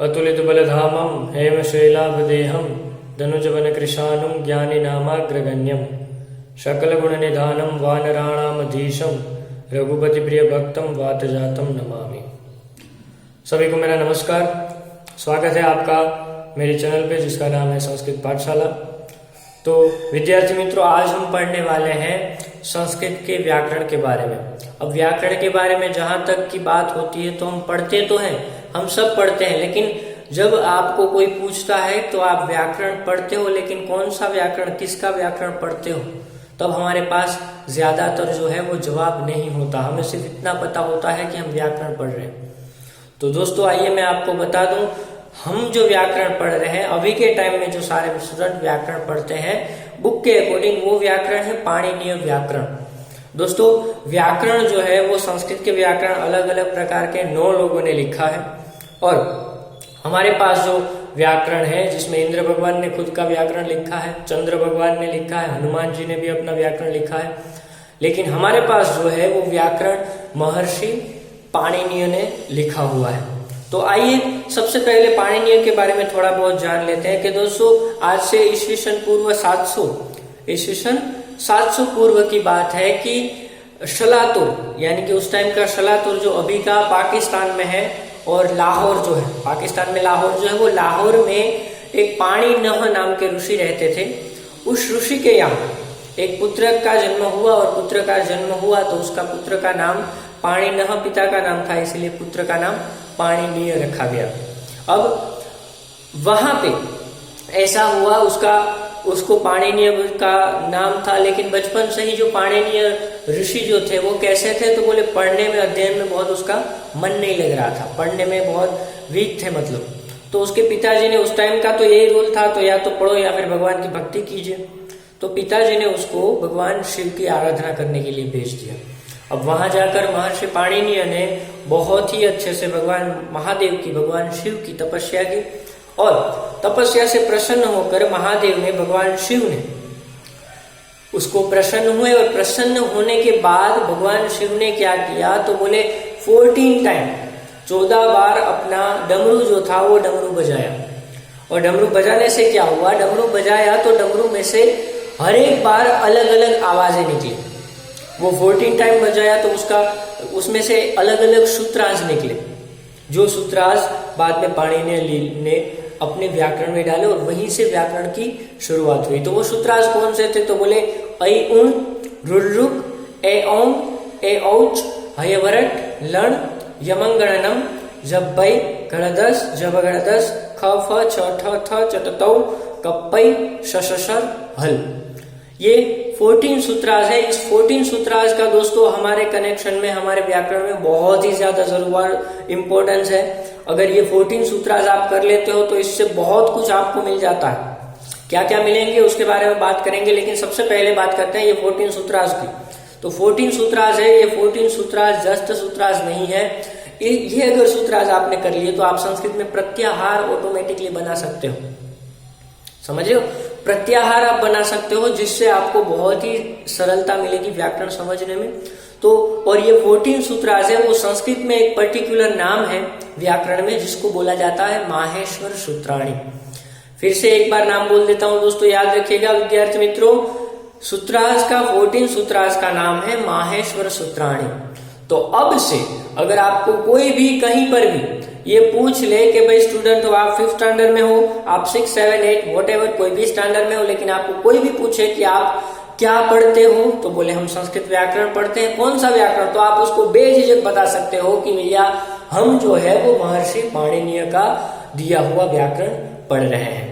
अतुलितबलधामं हेमशैलाभदेहं धनुजवनकृशानुं ज्ञानिनामाग्रगण्यं सकलगुणनिधानं वानराणामधीशं रघुपतिप्रियभक्तं वातजातं नमामि। सभी को मेरा नमस्कार। स्वागत है आपका मेरे चैनल पे जिसका नाम है संस्कृत पाठशाला। तो विद्यार्थी मित्रों, आज हम पढ़ने वाले हैं संस्कृत के व्याकरण के बारे में। अब व्याकरण के बारे में जहां तक की बात होती है तो हम पढ़ते तो हैं, हम सब पढ़ते हैं, लेकिन जब आपको कोई पूछता है तो आप व्याकरण पढ़ते हो, लेकिन कौन सा व्याकरण, किसका व्याकरण पढ़ते हो, तब हमारे पास ज्यादातर जो है वो जवाब नहीं होता। हमें सिर्फ इतना पता होता है कि हम व्याकरण पढ़ रहे हैं। तो दोस्तों आइए मैं आपको बता दूं, हम जो व्याकरण पढ़ रहे हैं अभी के टाइम में, जो सारे स्टूडेंट व्याकरण पढ़ते हैं बुक के अकॉर्डिंग, वो व्याकरण है पाणिनीय व्याकरण। दोस्तों व्याकरण जो है वो संस्कृत के व्याकरण अलग अलग प्रकार के 9 लोगों ने लिखा है, और हमारे पास जो व्याकरण है जिसमें इंद्र भगवान ने खुद का व्याकरण लिखा है, चंद्र भगवान ने लिखा है, हनुमान जी ने भी अपना व्याकरण लिखा है, लेकिन हमारे पास जो है वो व्याकरण महर्षि पाणिनीय ने लिखा हुआ है। तो आइए सबसे पहले पाणिनीय के बारे में थोड़ा बहुत जान लेते हैं कि दोस्तों आज से ईस्वीसन पूर्व 700 पूर्व की बात है कि शलातुर, यानी कि उस टाइम का शलातुर जो अभी का पाकिस्तान में है, और लाहौर जो है, पाकिस्तान में लाहौर जो है, वो लाहौर में एक पाणिनह नाम के ऋषि रहते थे। उस ऋषि के यहाँ एक पुत्र का जन्म हुआ, और पुत्र का जन्म हुआ तो उसका पुत्र का नाम पाणिनह पिता का नाम था, इसलिए पुत्र का नाम पाणिनीय रखा गया। अब वहां पे ऐसा हुआ, उसको पाणिनीय का नाम था, लेकिन बचपन से ही जो पाणिनीय ऋषि जो थे वो कैसे थे, तो बोले पढ़ने में, अध्ययन में बहुत उसका मन नहीं लग रहा था, पढ़ने में बहुत वीक थे मतलब। तो उसके पिताजी ने, उस टाइम का तो यही रूल था, तो या तो पढ़ो या फिर भगवान की भक्ति कीजिए। तो पिताजी ने उसको भगवान शिव की आराधना करने के लिए भेज दिया। अब वहां जाकर महर्षि पाणिनीय ने बहुत ही अच्छे से भगवान महादेव की, भगवान शिव की तपस्या की, और तपस्या से प्रसन्न होकर महादेव ने, भगवान शिव ने उसको प्रसन्न हुए, और प्रसन्न होने के बाद भगवान शिव ने क्या किया, तो बोले 14 बार अपना डमरू जो था वो डमरू बजाया। और डमरू बजाने से क्या हुआ, डमरू बजाया तो डमरू में से हर एक बार अलग अलग आवाजें निकली। वो 14 टाइम बजाया तो उसमें से अलग अलग सूत्रांश निकले, जो सूत्रांश बाद में पाणिनीय ने अपने व्याकरण में डाले, और वहीं से व्याकरण की शुरुआत हुई। तो वो सूत्रांश कौन से थे, तो बोले ऐ उण रुरुक ए ओम ए औच हयवरट लण यमंगणनम जब्बै गणदस जब गणदस ख फ छ ठ थ चटतौ कप्पै शशर हल। ये 14 सूत्रांश है। इस 14 सूत्रांश का दोस्तों हमारे कनेक्शन में, हमारे व्याकरण में बहुत ही ज्यादा जरूर इंपॉर्टेंस है। अगर ये 14 सूत्रांश आप कर लेते हो तो इससे बहुत कुछ आपको मिल जाता है। क्या क्या मिलेंगे उसके बारे में बात करेंगे, लेकिन सबसे पहले बात करते हैं ये 14 सूत्रांश की। तो 14 सूत्रांश है, ये 14 सूत्रांश जस्ट सूत्रांश नहीं है। ये अगर सूत्रांश आपने कर लिए तो आप संस्कृत में प्रत्याहार ऑटोमेटिकली बना सकते हो। समझ रहे हो, प्रत्याहार आप बना सकते हो, जिससे आपको बहुत ही सरलता मिलेगी व्याकरण समझने में। तो और ये 14 सूत्रांश है, वो संस्कृत में एक पर्टिकुलर नाम है व्याकरण में, जिसको बोला जाता है माहेश्वर सूत्राणी। फिर से एक बार नाम बोल देता हूं दोस्तों, याद रखिएगा विद्यार्थी मित्रों, सूत्रांश का 14 सूत्रांश का नाम है माहेश्वर सूत्राणी। तो अब से अगर आपको कोई भी कहीं पर भी ये पूछ ले कि भाई स्टूडेंट हो, आप 5th स्टैंडर्ड में हो, आप 6, 7, 8 व्हाटएवर कोई भी स्टैंडर्ड में हो, लेकिन आपको कोई भी पूछे कि आप क्या पढ़ते हो, तो बोले हम संस्कृत व्याकरण पढ़ते हैं। कौन सा व्याकरण, तो आप उसको बेझिझक बता सकते हो कि भैया हम जो है वो महर्षि पाणिनीय का दिया हुआ व्याकरण पढ़ रहे हैं।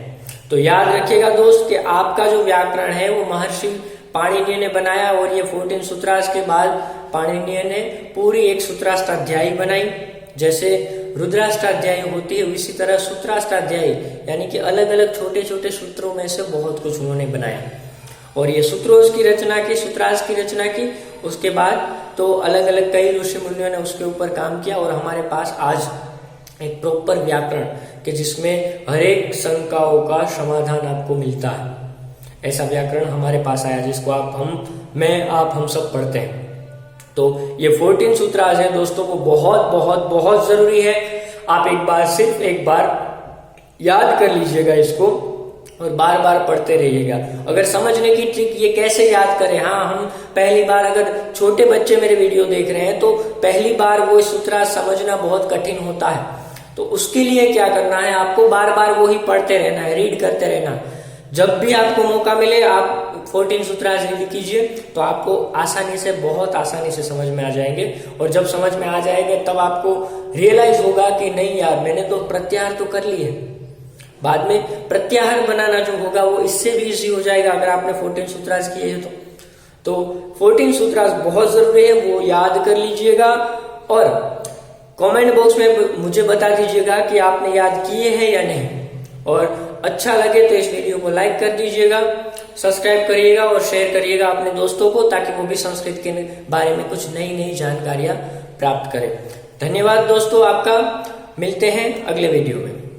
तो याद रखिएगा दोस्त कि आपका जो व्याकरण है वो महर्षि पाणिनीय ने बनाया, और ये 14 सूत्रांश के बाद पाणिनीय ने पूरी एक सूत्राष्टाध्यायी बनाई। जैसे रुद्राष्टाध्यायी होती है, इसी तरह सूत्राष्टाध्यायी, यानी कि अलग अलग छोटे छोटे सूत्रों में से बहुत कुछ उन्होंने बनाया, और ये सूत्रों की रचना की, सूत्रांश की रचना की। उसके बाद तो अलग अलग कई ऋषि मुनियों ने उसके ऊपर काम किया, और हमारे पास आज एक प्रॉपर व्याकरण कि जिसमें हर एक शंकाओं का समाधान आपको मिलता है, ऐसा व्याकरण हमारे पास आया, जिसको हम सब पढ़ते हैं। तो ये 14 सूत्रांश है दोस्तों, वो बहुत बहुत बहुत जरूरी है। आप सिर्फ एक बार याद कर लीजिएगा इसको और बार बार पढ़ते रहिएगा। अगर समझने की ट्रिक ये कैसे याद करें, हाँ हम पहली बार, अगर छोटे बच्चे मेरे वीडियो देख रहे हैं तो पहली बार वो सूत्र समझना बहुत कठिन होता है, तो उसके लिए क्या करना है, आपको बार बार वो ही पढ़ते रहना है, रीड करते रहना है। जब भी आपको मौका मिले आप 14 सूत्र रीड कीजिए, तो आपको आसानी से, बहुत आसानी से समझ में आ जाएंगे। और जब समझ में आ जाएंगे तब आपको रियलाइज होगा कि नहीं यार, मैंने तो प्रत्याहार तो कर लिए। बाद में प्रत्याहार बनाना जो होगा वो इससे भी इजी हो जाएगा अगर आपने 14 सूत्रास किए हैं तो 14 सूत्रास बहुत जरूरी है, वो याद कर लीजिएगा। और कमेंट बॉक्स में मुझे बता दीजिएगा कि आपने याद किए हैं या नहीं। और अच्छा लगे तो इस वीडियो को लाइक कर दीजिएगा, सब्सक्राइब करिएगा और शेयर करिएगा अपने दोस्तों को, ताकि वो भी संस्कृत के बारे में कुछ नई नई जानकारियां प्राप्त करें। धन्यवाद दोस्तों आपका, मिलते हैं अगले वीडियो में।